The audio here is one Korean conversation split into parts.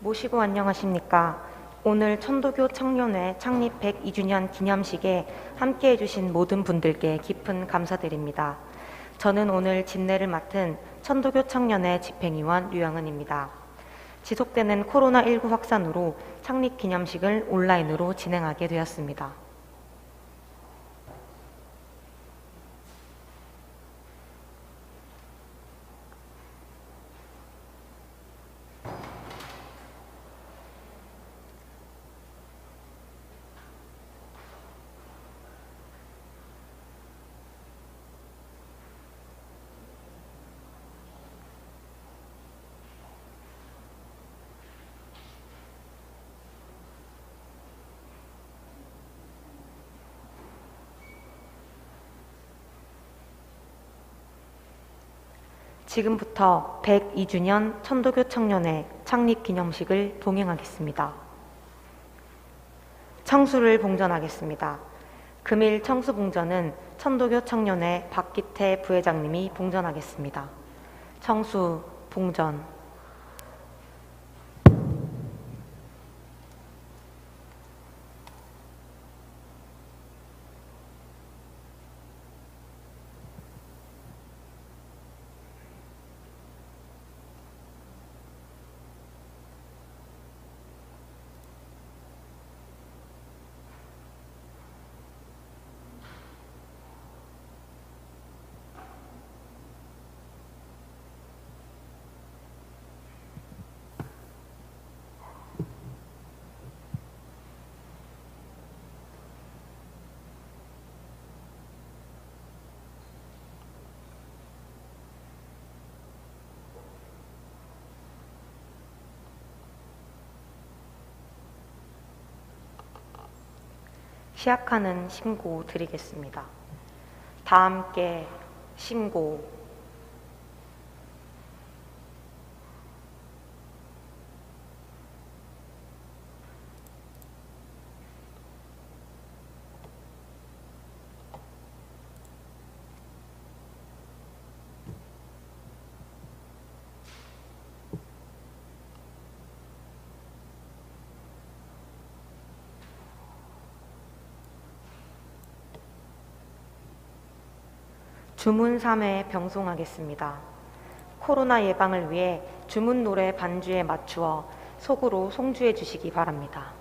모시고 안녕하십니까. 오늘 천도교 청년회 창립 102주년 기념식에 함께해 주신 모든 분들께 깊은 감사드립니다. 저는 오늘 집례를 맡은 천도교 청년회 집행위원 류영은입니다. 지속되는 코로나19 확산으로 창립 기념식을 온라인으로 진행하게 되었습니다. 지금부터 102주년 천도교 청년회 창립 기념식을 동행하겠습니다. 청수를 봉전하겠습니다. 금일 청수 봉전은 천도교 청년회 박기태 부회장님이 봉전하겠습니다. 청수 봉전. 시작하는 신고 드리겠습니다. 다 함께 신고. 주문 3회 병송하겠습니다. 코로나 예방을 위해 주문 노래 반주에 맞추어 속으로 송주해 주시기 바랍니다.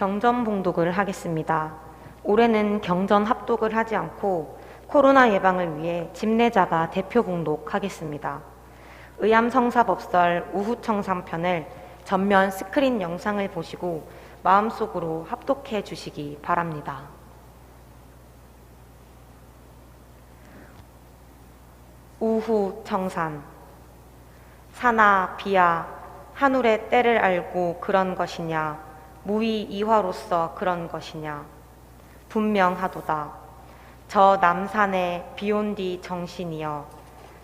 경전 봉독을 하겠습니다. 올해는 경전 합독을 하지 않고 코로나 예방을 위해 집례자가 대표 봉독하겠습니다. 의암성사법설 우후청산편을 전면 스크린 영상을 보시고 마음속으로 합독해 주시기 바랍니다. 우후청산. 사나 비야 하늘의 때를 알고 그런 것이냐 무위 이화로서 그런 것이냐 분명하도다. 저 남산에 비온 뒤 정신이여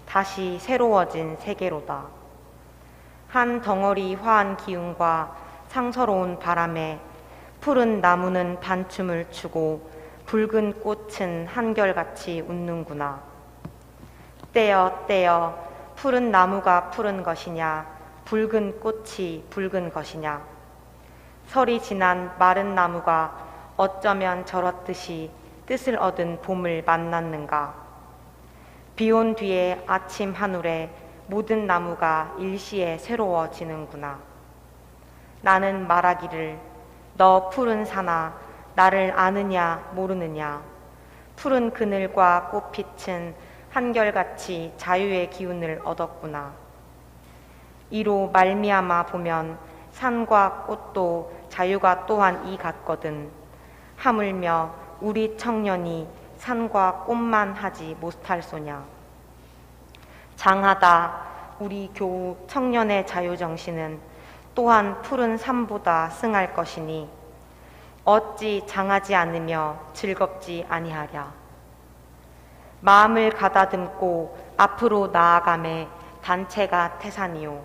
다시 새로워진 세계로다. 한 덩어리 화한 기운과 상서로운 바람에 푸른 나무는 단춤을 추고 붉은 꽃은 한결같이 웃는구나. 떼어 떼어 푸른 나무가 푸른 것이냐 붉은 꽃이 붉은 것이냐. 설이 지난 마른 나무가 어쩌면 저렇듯이 뜻을 얻은 봄을 만났는가. 비온 뒤에 아침 하늘에 모든 나무가 일시에 새로워지는구나. 나는 말하기를 너 푸른 산아 나를 아느냐 모르느냐. 푸른 그늘과 꽃빛은 한결같이 자유의 기운을 얻었구나. 이로 말미암아 보면 산과 꽃도 자유가 또한 이 같거든. 하물며 우리 청년이 산과 꽃만 하지 못할소냐. 장하다 우리 교우 청년의 자유정신은 또한 푸른 산보다 승할 것이니 어찌 장하지 않으며 즐겁지 아니하랴. 마음을 가다듬고 앞으로 나아가매 단체가 태산이요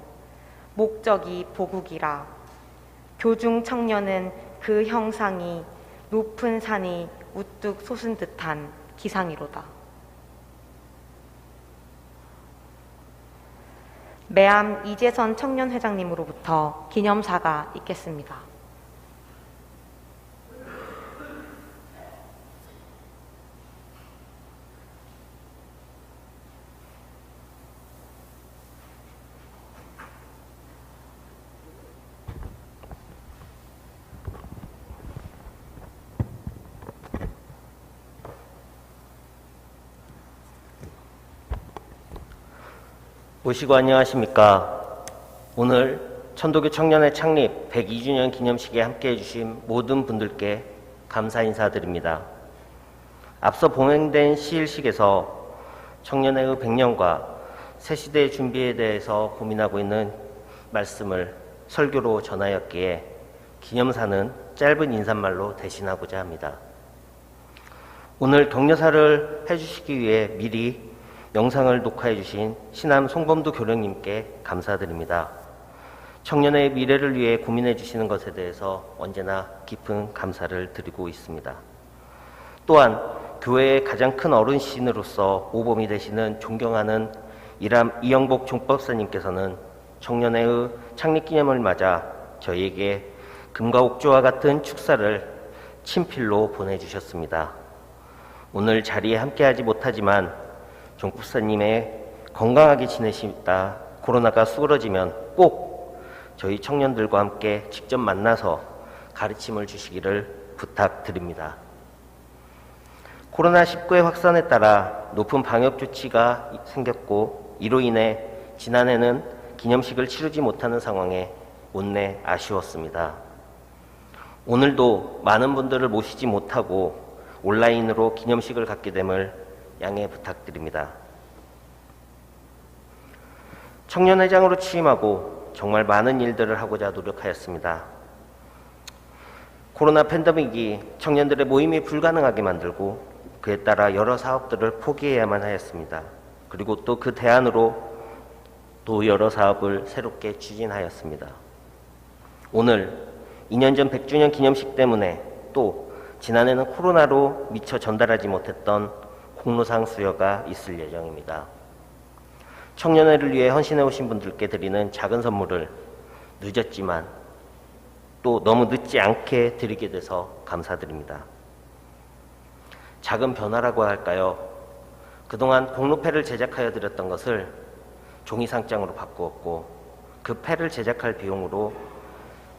목적이 보국이라. 교중 청년은 그 형상이 높은 산이 우뚝 솟은 듯한 기상이로다. 매암 이재선 청년회장님으로부터 기념사가 있겠습니다. 오시고 안녕하십니까. 오늘 천도교 청년회 창립 102주년 기념식에 함께해 주신 모든 분들께 감사 인사드립니다. 앞서 봉행된 시일식에서 청년회의 100년과 새시대의 준비에 대해서 고민하고 있는 말씀을 설교로 전하였기에 기념사는 짧은 인사말로 대신하고자 합니다. 오늘 격려사를 해주시기 위해 미리 영상을 녹화해 주신 신암 송범두 교령님께 감사드립니다. 청년의 미래를 위해 고민해 주시는 것에 대해서 언제나 깊은 감사를 드리고 있습니다. 또한 교회의 가장 큰 어른신으로서 모범이 되시는 존경하는 이영복 종법사님께서는 청년회의 창립기념을 맞아 저희에게 금과 옥조와 같은 축사를 친필로 보내주셨습니다. 오늘 자리에 함께하지 못하지만 종법사님의 건강하게 지내시다 코로나가 수그러지면 꼭 저희 청년들과 함께 직접 만나서 가르침을 주시기를 부탁드립니다. 코로나19의 확산에 따라 높은 방역 조치가 생겼고 이로 인해 지난해는 기념식을 치르지 못하는 상황에 못내 아쉬웠습니다. 오늘도 많은 분들을 모시지 못하고 온라인으로 기념식을 갖게 됨을 양해 부탁드립니다. 청년회장으로 취임하고 정말 많은 일들을 하고자 노력하였습니다. 코로나 팬데믹이 청년들의 모임이 불가능하게 만들고 그에 따라 여러 사업들을 포기해야만 하였습니다. 그리고 또 그 대안으로 또 여러 사업을 새롭게 추진하였습니다. 오늘 2년 전 100주년 기념식 때문에 또 지난해는 코로나로 미처 전달하지 못했던 공로상 수여가 있을 예정입니다. 청년회를 위해 헌신해 오신 분들께 드리는 작은 선물을 늦었지만 또 너무 늦지 않게 드리게 돼서 감사드립니다. 작은 변화라고 할까요? 그동안 공로패를 제작하여 드렸던 것을 종이상장으로 바꾸었고 그 패를 제작할 비용으로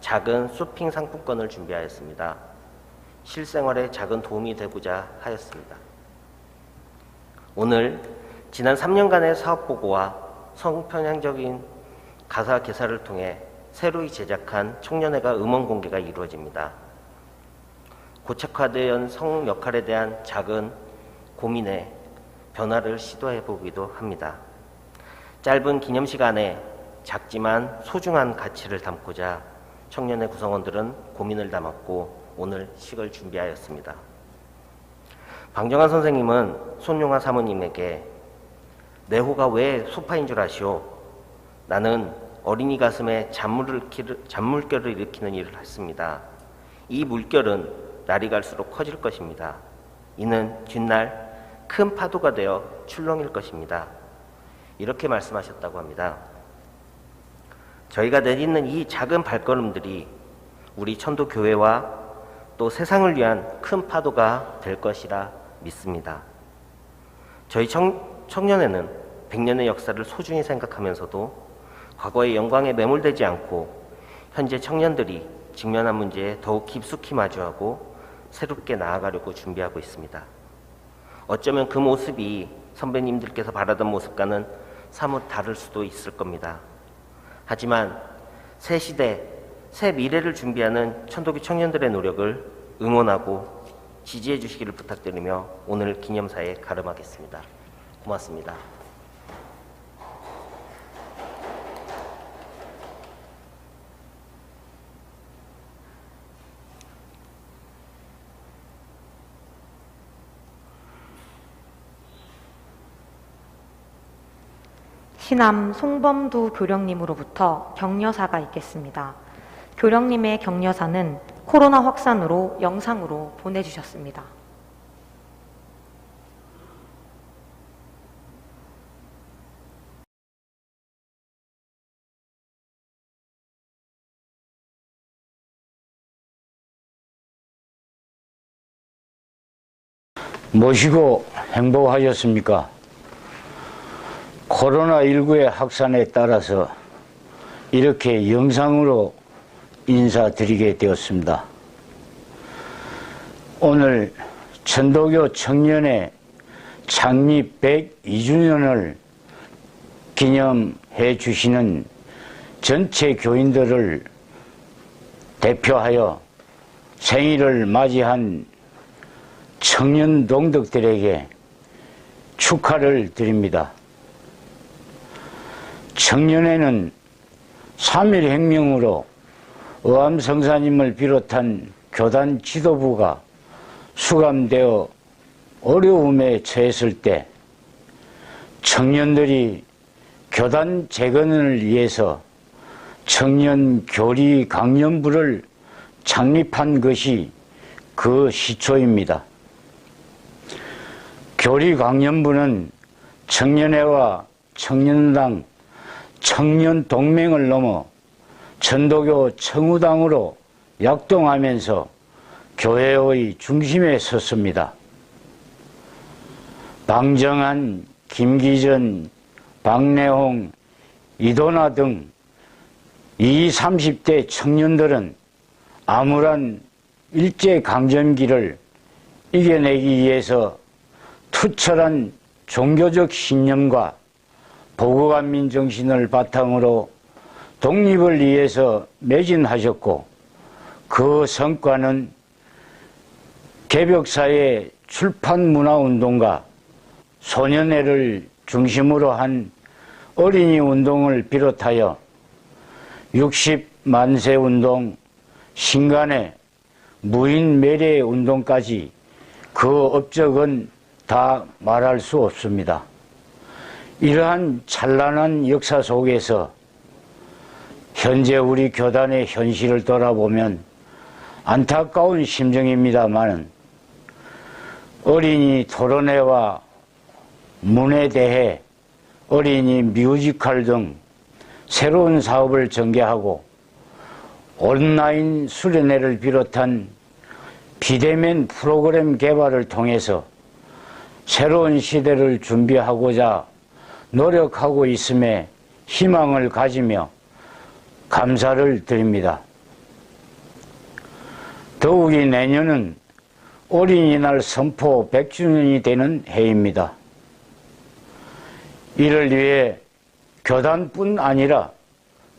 작은 쇼핑 상품권을 준비하였습니다. 실생활에 작은 도움이 되고자 하였습니다. 오늘 지난 3년간의 사업보고와 성편향적인 가사 개사를 통해 새로이 제작한 청년회가 음원 공개가 이루어집니다. 고착화된 성 역할에 대한 작은 고민에 변화를 시도해 보기도 합니다. 짧은 기념 시간에 작지만 소중한 가치를 담고자 청년회 구성원들은 고민을 담았고 오늘 식을 준비하였습니다. 방정환 선생님은 손용아 사모님에게 내 호가 왜 소파인 줄 아시오? 나는 어린이 가슴에 잔물결을 일으키는 일을 했습니다. 이 물결은 날이 갈수록 커질 것입니다. 이는 뒷날 큰 파도가 되어 출렁일 것입니다. 이렇게 말씀하셨다고 합니다. 저희가 내딛는 이 작은 발걸음들이 우리 천도교회와 또 세상을 위한 큰 파도가 될 것이라 믿습니다. 저희 청년회는 100년의 역사를 소중히 생각하면서도 과거의 영광에 매몰되지 않고 현재 청년들이 직면한 문제에 더욱 깊숙이 마주하고 새롭게 나아가려고 준비하고 있습니다. 어쩌면 그 모습이 선배님들께서 바라던 모습과는 사뭇 다를 수도 있을 겁니다. 하지만 새 시대, 새 미래를 준비하는 천도교 청년들의 노력을 응원하고 지지해 주시기를 부탁드리며 오늘 기념사에 가름하겠습니다. 고맙습니다. 시남 송범두 교령님으로부터 격려사가 있겠습니다. 교령님의 격려사는 코로나 확산으로 영상으로 보내주셨습니다. 모시고 행복하셨습니까? 코로나19의 확산에 따라서 이렇게 영상으로 인사드리게 되었습니다. 오늘 천도교 청년회 창립 102주년을 기념해 주시는 전체 교인들을 대표하여 생일을 맞이한 청년 동덕들에게 축하를 드립니다. 청년회는 3.1혁명으로 의암성사님을 비롯한 교단 지도부가 수감되어 어려움에 처했을 때 청년들이 교단 재건을 위해서 청년교리강연부를 창립한 것이 그 시초입니다. 교리강연부는 청년회와 청년당, 청년동맹을 넘어 천도교 청우당으로 약동하면서 교회의 중심에 섰습니다. 방정환, 김기전, 박래홍, 이도나 등 20, 30대 청년들은 암울한 일제강점기를 이겨내기 위해서 투철한 종교적 신념과 보고간민 정신을 바탕으로 독립을 위해서 매진하셨고 그 성과는 개벽사의 출판문화운동과 소년회를 중심으로 한 어린이 운동을 비롯하여 60만세 운동, 신간의 무인 매례 운동까지 그 업적은 다 말할 수 없습니다. 이러한 찬란한 역사 속에서 현재 우리 교단의 현실을 돌아보면 안타까운 심정입니다만 어린이 토론회와 문예대회, 어린이 뮤지컬 등 새로운 사업을 전개하고 온라인 수련회를 비롯한 비대면 프로그램 개발을 통해서 새로운 시대를 준비하고자 노력하고 있음에 희망을 가지며 감사를 드립니다. 더욱이 내년은 어린이날 선포 100주년이 되는 해입니다. 이를 위해 교단뿐 아니라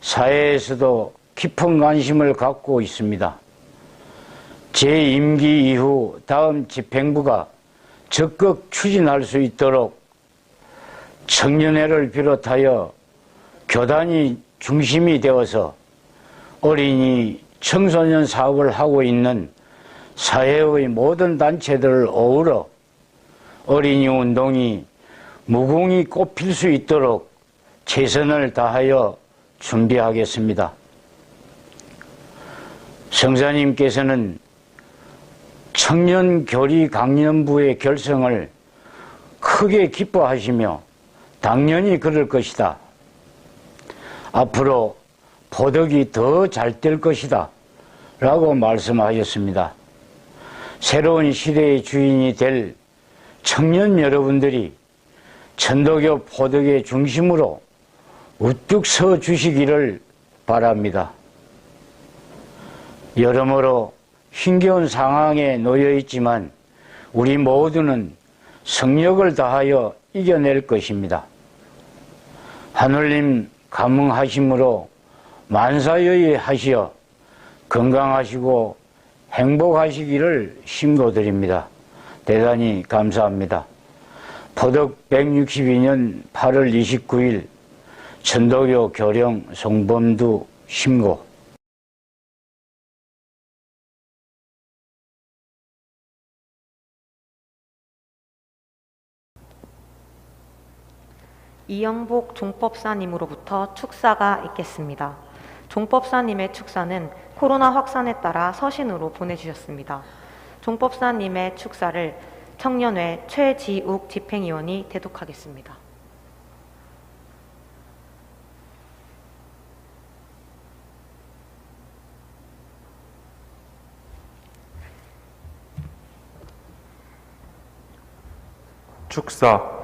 사회에서도 깊은 관심을 갖고 있습니다. 제 임기 이후 다음 집행부가 적극 추진할 수 있도록 청년회를 비롯하여 교단이 중심이 되어서 어린이 청소년 사업을 하고 있는 사회의 모든 단체들을 어우러 어린이 운동이 무궁히 꽃필 수 있도록 최선을 다하여 준비하겠습니다. 성사님께서는 청년교리강연부의 결성을 크게 기뻐하시며 당연히 그럴 것이다. 앞으로 포덕이 더 잘 될 것이다. 라고 말씀하셨습니다. 새로운 시대의 주인이 될 청년 여러분들이 천도교 포덕의 중심으로 우뚝 서 주시기를 바랍니다. 여러모로 힘겨운 상황에 놓여 있지만 우리 모두는 성력을 다하여 이겨낼 것입니다. 하늘님 감응하심으로 만사여의 하시어 건강하시고 행복하시기를 신고드립니다. 대단히 감사합니다. 포덕 162년 8월 29일 천도교 교령 송범두 심고. 이영복 종법사님으로부터 축사가 있겠습니다. 종법사님의 축사는 코로나 확산에 따라 서신으로 보내주셨습니다. 종법사님의 축사를 청년회 최지욱 집행위원이 대독하겠습니다. 축사.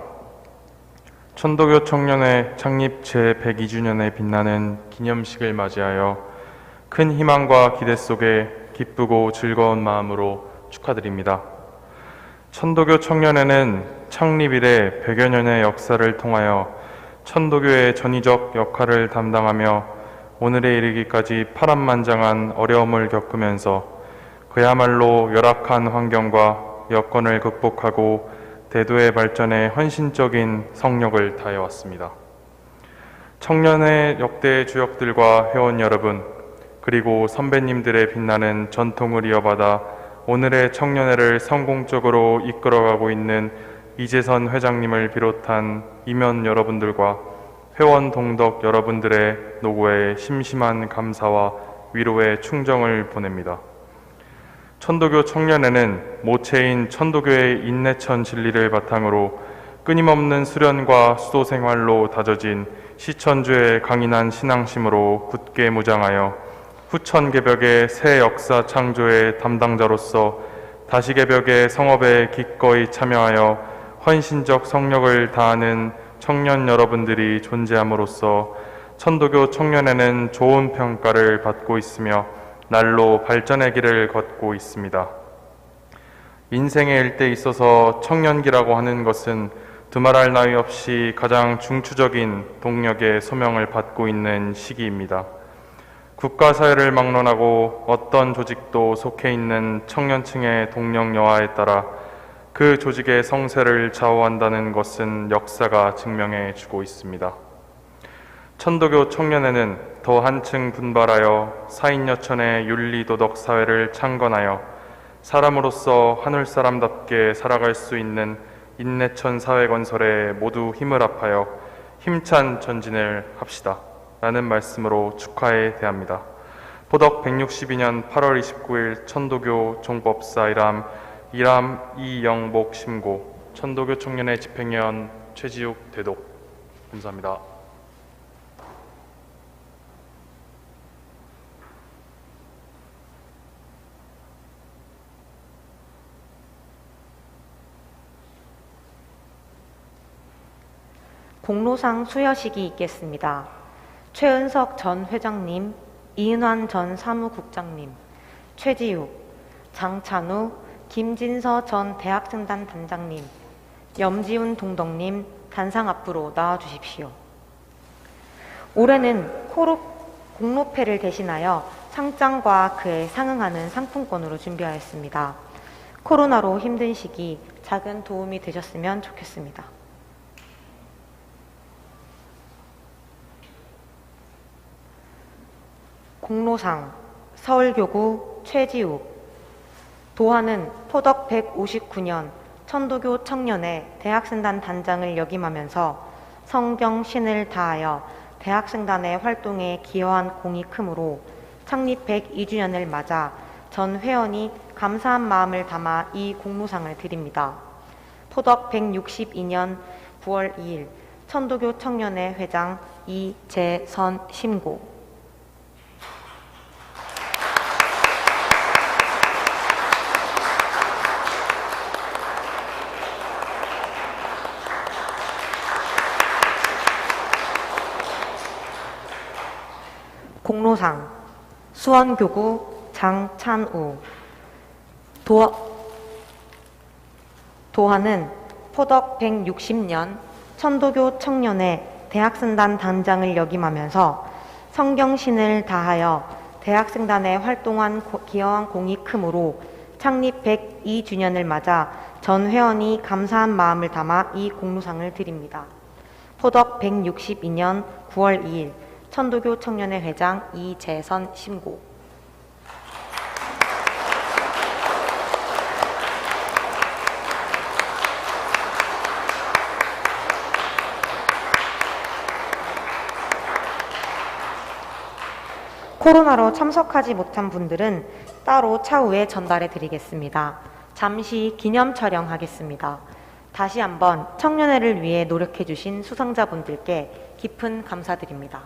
천도교 청년회 창립 제102주년에 빛나는 기념식을 맞이하여 큰 희망과 기대 속에 기쁘고 즐거운 마음으로 축하드립니다. 천도교 청년회는 창립 이래 100여 년의 역사를 통하여 천도교의 전위적 역할을 담당하며 오늘에 이르기까지 파란만장한 어려움을 겪으면서 그야말로 열악한 환경과 여건을 극복하고 대도의 발전에 헌신적인 성력을 다해왔습니다. 청년의 역대 주역들과 회원 여러분, 그리고 선배님들의 빛나는 전통을 이어받아 오늘의 청년회를 성공적으로 이끌어가고 있는 이재선 회장님을 비롯한 임원 여러분들과 회원 동덕 여러분들의 노고에 심심한 감사와 위로의 충정을 보냅니다. 천도교 청년회는 모체인 천도교의 인내천 진리를 바탕으로 끊임없는 수련과 수도 생활로 다져진 시천주의 강인한 신앙심으로 굳게 무장하여 후천개벽의 새 역사 창조의 담당자로서 다시개벽의 성업에 기꺼이 참여하여 헌신적 성력을 다하는 청년 여러분들이 존재함으로써 천도교 청년회는 좋은 평가를 받고 있으며 날로 발전의 길을 걷고 있습니다. 인생의 일대에 있어서 청년기라고 하는 것은 두말할 나위 없이 가장 중추적인 동력의 소명을 받고 있는 시기입니다. 국가사회를 막론하고 어떤 조직도 속해 있는 청년층의 동력 여하에 따라 그 조직의 성세를 좌우한다는 것은 역사가 증명해 주고 있습니다. 천도교 청년회는 더 한층 분발하여 사인여천의 윤리도덕 사회를 창건하여 사람으로서 하늘사람답게 살아갈 수 있는 인내천 사회 건설에 모두 힘을 합하여 힘찬 전진을 합시다 라는 말씀으로 축하에 대합니다. 포덕 162년 8월 29일 천도교 종법사 이람 이영복 심고 천도교 청년회 집행위원 최지욱 대독. 감사합니다. 공로상 수여식이 있겠습니다. 최은석 전 회장님, 이은환 전 사무국장님, 최지욱, 장찬우, 김진서 전 대학생단 단장님, 염지훈 동덕님 단상 앞으로 나와주십시오. 올해는 공로패를 대신하여 상장과 그에 상응하는 상품권으로 준비하였습니다. 코로나로 힘든 시기 작은 도움이 되셨으면 좋겠습니다. 공로상 서울교구 최지욱. 도하는 포덕 159년 천도교 청년회 대학생단 단장을 역임하면서 성경 신을 다하여 대학생단의 활동에 기여한 공이 크므로 창립 102주년을 맞아 전 회원이 감사한 마음을 담아 이 공로상을 드립니다. 포덕 162년 9월 2일 천도교 청년회 회장 이재선 심고. 공로상 수원교구 장찬우. 도하는 포덕 160년 천도교 청년회 대학생단 단장을 역임하면서 성경신을 다하여 대학생단에 기여한 공이 크므로 창립 102주년을 맞아 전 회원이 감사한 마음을 담아 이 공로상을 드립니다. 포덕 162년 9월 2일 천도교 청년회 회장 이재선 심고. 코로나로 참석하지 못한 분들은 따로 차후에 전달해 드리겠습니다. 잠시 기념 촬영하겠습니다. 다시 한번 청년회를 위해 노력해 주신 수상자분들께 깊은 감사드립니다.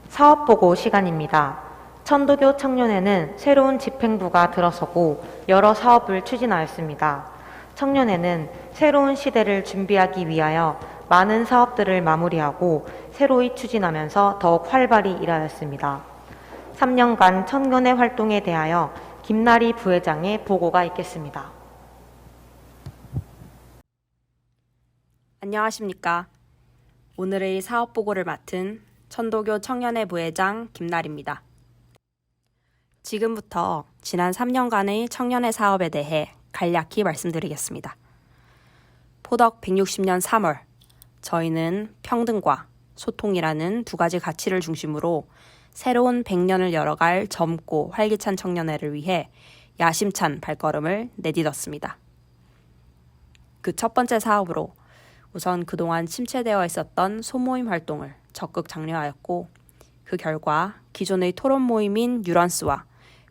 사업보고 시간입니다. 천도교 청년회는 새로운 집행부가 들어서고 여러 사업을 추진하였습니다. 청년회는 새로운 시대를 준비하기 위하여 많은 사업들을 마무리하고 새로이 추진하면서 더욱 활발히 일하였습니다. 3년간 청년회 활동에 대하여 김나리 부회장의 보고가 있겠습니다. 안녕하십니까. 오늘의 사업보고를 맡은 천도교 청년회 부회장 김나리입니다. 지금부터 지난 3년간의 청년회 사업에 대해 간략히 말씀드리겠습니다. 포덕 160년 3월, 저희는 평등과 소통이라는 두 가지 가치를 중심으로 새로운 100년을 열어갈 젊고 활기찬 청년회를 위해 야심찬 발걸음을 내딛었습니다. 그 첫 번째 사업으로 우선 그동안 침체되어 있었던 소모임 활동을 적극 장려하였고, 그 결과 기존의 토론 모임인 뉴런스와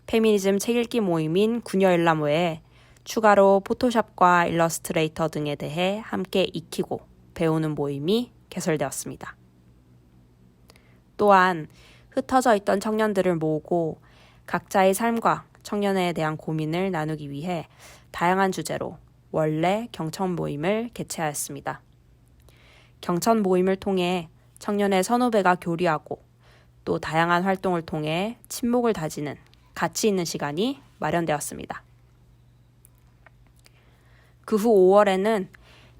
페미니즘 책 읽기 모임인 구녀일람 외에 추가로 포토샵과 일러스트레이터 등에 대해 함께 익히고 배우는 모임이 개설되었습니다. 또한 흩어져 있던 청년들을 모으고 각자의 삶과 청년회에 대한 고민을 나누기 위해 다양한 주제로 원래 경천 모임을 개최하였습니다. 경천 모임을 통해 청년회 선후배가 교류하고 또 다양한 활동을 통해 친목을 다지는 가치 있는 시간이 마련되었습니다. 그 후 5월에는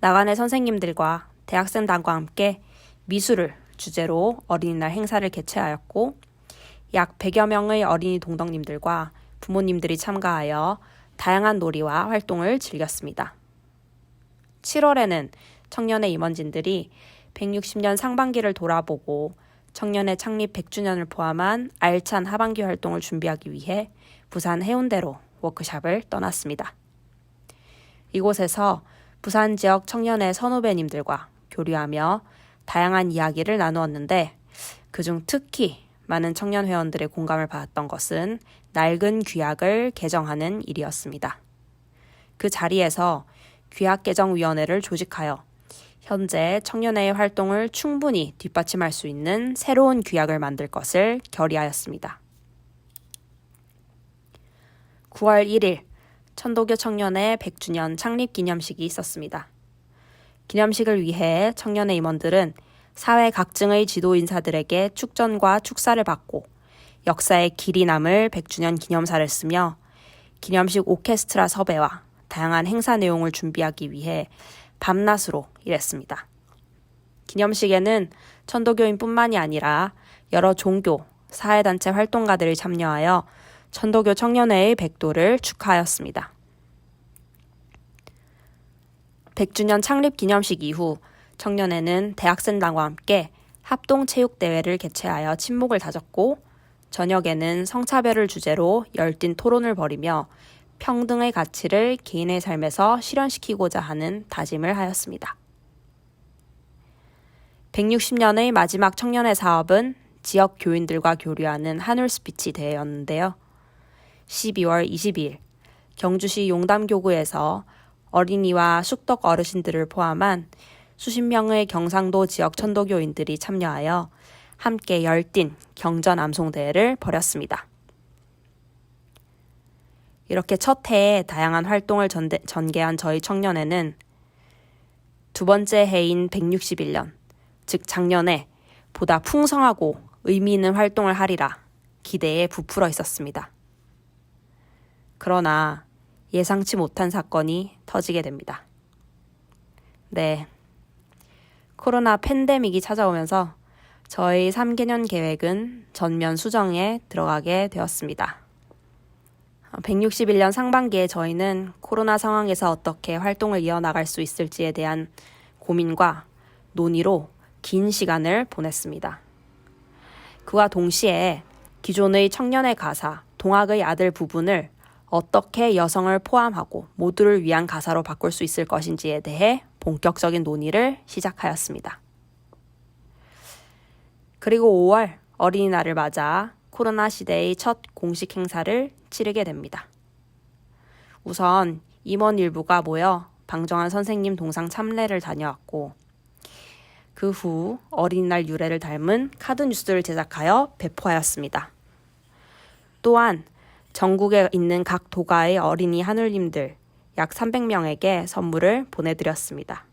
나간의 선생님들과 대학생단과 함께 미술을 주제로 어린이날 행사를 개최하였고, 약 100여 명의 어린이 동덕님들과 부모님들이 참가하여 다양한 놀이와 활동을 즐겼습니다. 7월에는 청년회 임원진들이 160년 상반기를 돌아보고 청년회 창립 100주년을 포함한 알찬 하반기 활동을 준비하기 위해 부산 해운대로 워크숍을 떠났습니다. 이곳에서 부산 지역 청년회 선후배님들과 교류하며 다양한 이야기를 나누었는데, 그중 특히 많은 청년 회원들의 공감을 받았던 것은 낡은 규약을 개정하는 일이었습니다. 그 자리에서 규약개정위원회를 조직하여 현재 청년회의 활동을 충분히 뒷받침할 수 있는 새로운 규약을 만들 것을 결의하였습니다. 9월 1일 천도교 청년회 100주년 창립 기념식이 있었습니다. 기념식을 위해 청년회 임원들은 사회 각층의 지도 인사들에게 축전과 축사를 받고 역사에 길이 남을 100주년 기념사를 쓰며 기념식 오케스트라 섭외와 다양한 행사 내용을 준비하기 위해 밤낮으로 일했습니다. 기념식에는 천도교인뿐만이 아니라 여러 종교, 사회단체 활동가들이 참여하여 천도교 청년회의 100도를 축하하였습니다. 100주년 창립 기념식 이후 청년회는 대학생단과 함께 합동체육대회를 개최하여 친목을 다졌고 저녁에는 성차별을 주제로 열띤 토론을 벌이며 평등의 가치를 개인의 삶에서 실현시키고자 하는 다짐을 하였습니다. 160년의 마지막 청년회 사업은 지역 교인들과 교류하는 한울 스피치 대회였는데요. 12월 22일 경주시 용담교구에서 어린이와 숙덕 어르신들을 포함한 수십 명의 경상도 지역 천도교인들이 참여하여 함께 열띤 경전 암송 대회를 벌였습니다. 이렇게 첫 해에 다양한 활동을 전개한 저희 청년회는 두 번째 해인 161년, 즉 작년에 보다 풍성하고 의미 있는 활동을 하리라 기대에 부풀어 있었습니다. 그러나 예상치 못한 사건이 터지게 됩니다. 네, 코로나 팬데믹이 찾아오면서 저희 3개년 계획은 전면 수정에 들어가게 되었습니다. 161년 상반기에 저희는 코로나 상황에서 어떻게 활동을 이어나갈 수 있을지에 대한 고민과 논의로 긴 시간을 보냈습니다. 그와 동시에 기존의 청년의 가사, 동학의 아들 부분을 어떻게 여성을 포함하고 모두를 위한 가사로 바꿀 수 있을 것인지에 대해 본격적인 논의를 시작하였습니다. 그리고 5월 어린이날을 맞아 코로나 시대의 첫 공식 행사를 치르게 됩니다. 우선 임원 일부가 모여 방정환 선생님 동상 참례를 다녀왔고 그 후 어린이날 유래를 닮은 카드 뉴스를 제작하여 배포하였습니다. 또한 전국에 있는 각 도가의 어린이 하늘님들 약 300명에게 선물을 보내드렸습니다.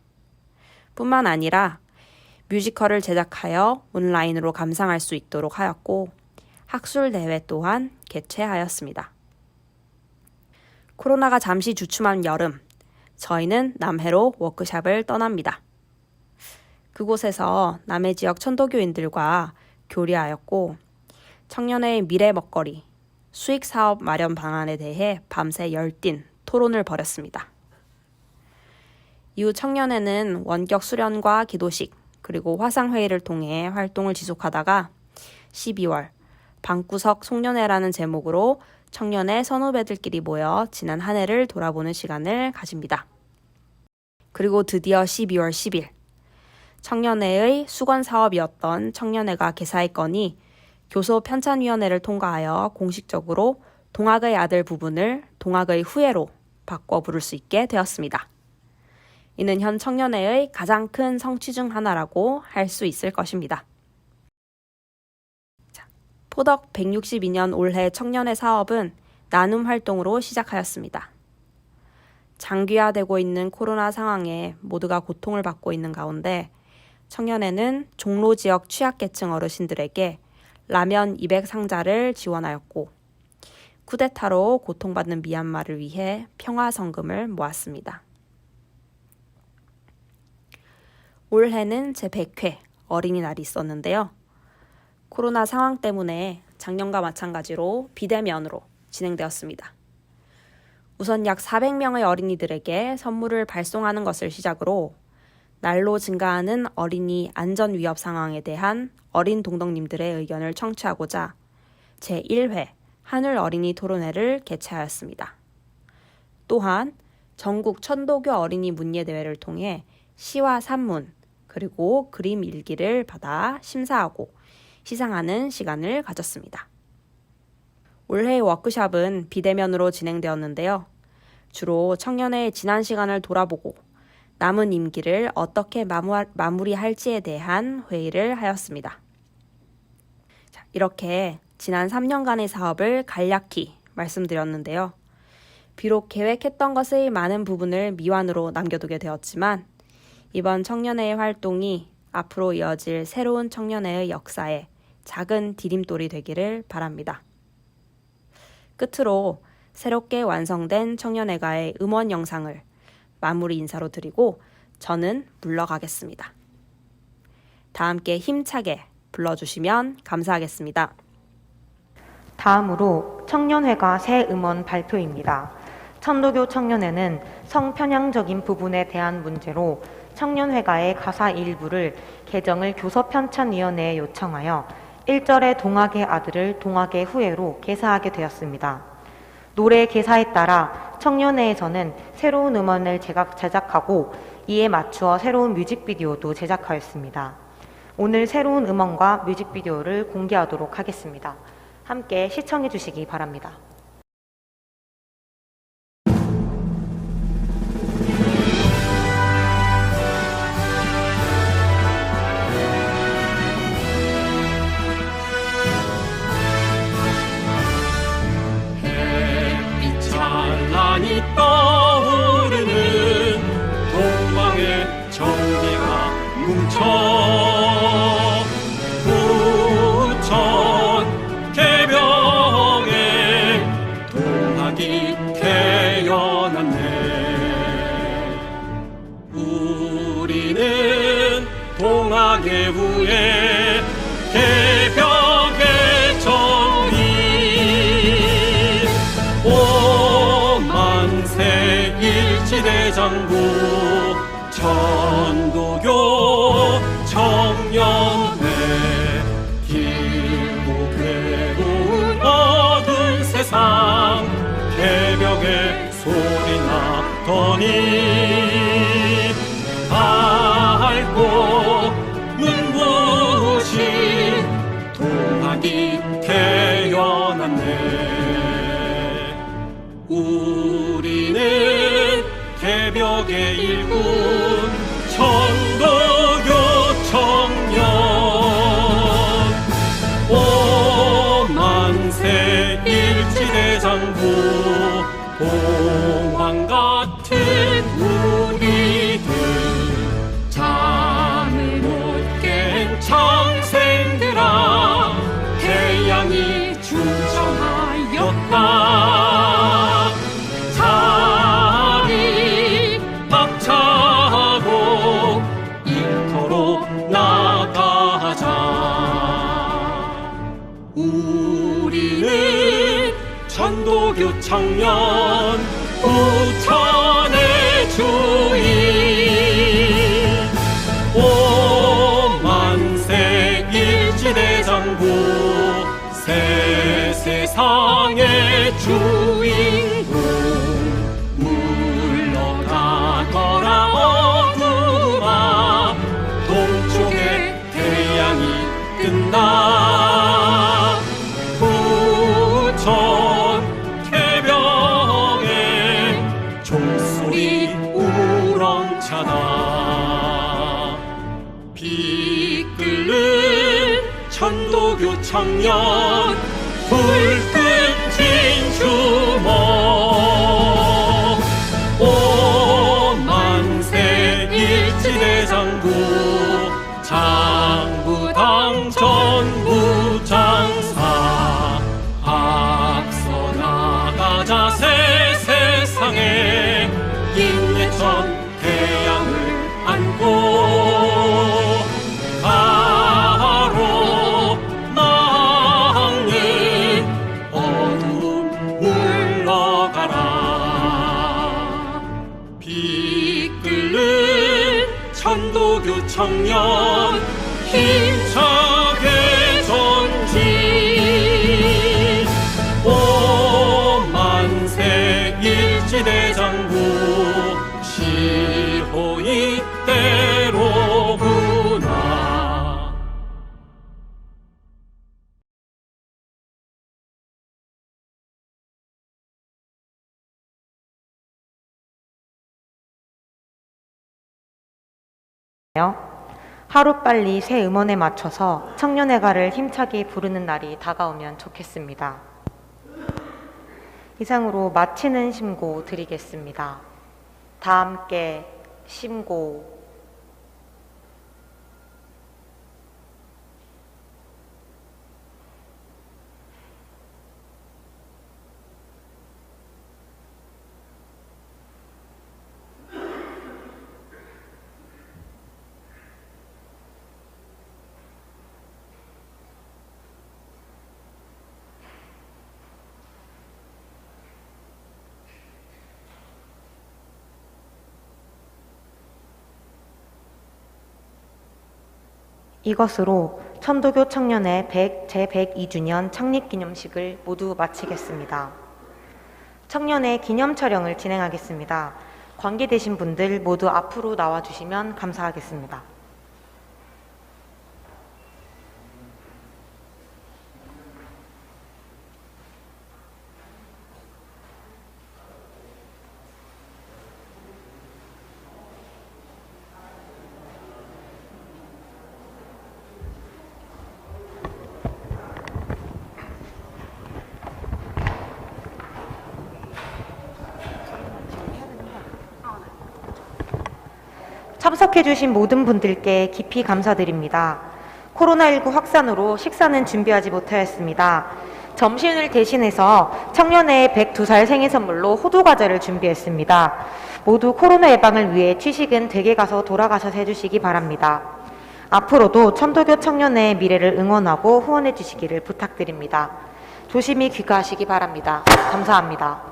뿐만 아니라 뮤지컬을 제작하여 온라인으로 감상할 수 있도록 하였고 학술대회 또한 개최하였습니다. 코로나가 잠시 주춤한 여름, 저희는 남해로 워크숍을 떠납니다. 그곳에서 남해 지역 천도교인들과 교류하였고 청년회의 미래 먹거리, 수익 사업 마련 방안에 대해 밤새 열띤 토론을 벌였습니다. 이후 청년회는 원격 수련과 기도식, 그리고 화상회의를 통해 활동을 지속하다가 12월 방구석 송년회라는 제목으로 청년회 선후배들끼리 모여 지난 한 해를 돌아보는 시간을 가집니다. 그리고 드디어 12월 10일 청년회의 수건 사업이었던 청년회가 개사했거니 교소 편찬위원회를 통과하여 공식적으로 동학의 아들 부분을 동학의 후예로 바꿔 부를 수 있게 되었습니다. 이는 현 청년회의 가장 큰 성취 중 하나라고 할 수 있을 것입니다. 포덕 162년 올해 청년회 사업은 나눔 활동으로 시작하였습니다. 장기화되고 있는 코로나 상황에 모두가 고통을 받고 있는 가운데 청년회는 종로 지역 취약계층 어르신들에게 라면 200상자를 지원하였고 쿠데타로 고통받는 미얀마를 위해 평화성금을 모았습니다. 올해는 제 100회 어린이날이 있었는데요. 코로나 상황 때문에 작년과 마찬가지로 비대면으로 진행되었습니다. 우선 약 400명의 어린이들에게 선물을 발송하는 것을 시작으로 날로 증가하는 어린이 안전 위협 상황에 대한 어린 동덕님들의 의견을 청취하고자 제1회 하늘 어린이 토론회를 개최하였습니다. 또한 전국 천도교 어린이 문예대회를 통해 시와 산문 그리고 그림 일기를 받아 심사하고 시상하는 시간을 가졌습니다. 올해의 워크숍은 비대면으로 진행되었는데요. 주로 청년회의 지난 시간을 돌아보고 남은 임기를 어떻게 마무리할지에 대한 회의를 하였습니다. 이렇게 지난 3년간의 사업을 간략히 말씀드렸는데요. 비록 계획했던 것의 많은 부분을 미완으로 남겨두게 되었지만 이번 청년회의 활동이 앞으로 이어질 새로운 청년회의 역사에 작은 디딤돌이 되기를 바랍니다. 끝으로 새롭게 완성된 청년회가의 음원 영상을 마무리 인사로 드리고 저는 물러가겠습니다. 다 함께 힘차게 불러주시면 감사하겠습니다. 다음으로 청년회가 새 음원 발표입니다. 천도교 청년회는 성편향적인 부분에 대한 문제로 청년회가의 가사 일부를 개정을 교섭편찬위원회에 요청하여 1절의 동학의 아들을 동학의 후예로 개사하게 되었습니다. 노래 개사에 따라 청년회에서는 새로운 음원을 제작하고 이에 맞추어 새로운 뮤직비디오도 제작하였습니다. 오늘 새로운 음원과 뮤직비디오를 공개하도록 하겠습니다. 함께 시청해 주시기 바랍니다. 햇빛 찬란히 떠오르는 동방의 정계가 뭉쳐 부천 개벽에 동학이 태어났네. 우리는 동학의 후예 개벽의 정의 오만세 일지대장부 천도교 청년회 길고 괴로운 어두운 세상 개벽의 소리 나더니 밝고 눈부신 동학이 태어났네. 우리는 개벽의 일군 천도교 청년 오만세 일지대장부 봉황 같은 우리들 잠을 못 깬 창생들아 태양이 충성하였다. 자리 박차고 일터로 나가자. 우리는 천도교 청년 부천의 주인 오만세 일지대장부 새 세상의 주인공 물러가거라 어두마 동쪽의 태양이 뜬다. 부천 개벽에 종소리 우렁차다. 비 끓는 천도교 청년 불끈 진주모 오만세 일지대장부 장부당 전부장사 앞서 나가자 새 세상에 인내천 태양을 안고 가로 막는 어둠 물러가라. 비 끓는 천도교 청년 힘차게 전진 오만세 일지대장부 시호 이때로구나. 하루빨리 새 음원에 맞춰서 청년회가를 힘차게 부르는 날이 다가오면 좋겠습니다. 이상으로 마치는 심고 드리겠습니다. 다 함께 심고. 이것으로 천도교 청년회 제102주년 창립기념식을 모두 마치겠습니다. 청년회 기념 촬영을 진행하겠습니다. 관계되신 분들 모두 앞으로 나와주시면 감사하겠습니다. 참석해주신 모든 분들께 깊이 감사드립니다. 코로나19 확산으로 식사는 준비하지 못하였습니다. 점심을 대신해서 청년회의 102살 생일 선물로 호두과자를 준비했습니다. 모두 코로나 예방을 위해 취식은 댁에 가서 돌아가셔서 해주시기 바랍니다. 앞으로도 천도교 청년회의 미래를 응원하고 후원해 주시기를 부탁드립니다. 조심히 귀가하시기 바랍니다. 감사합니다.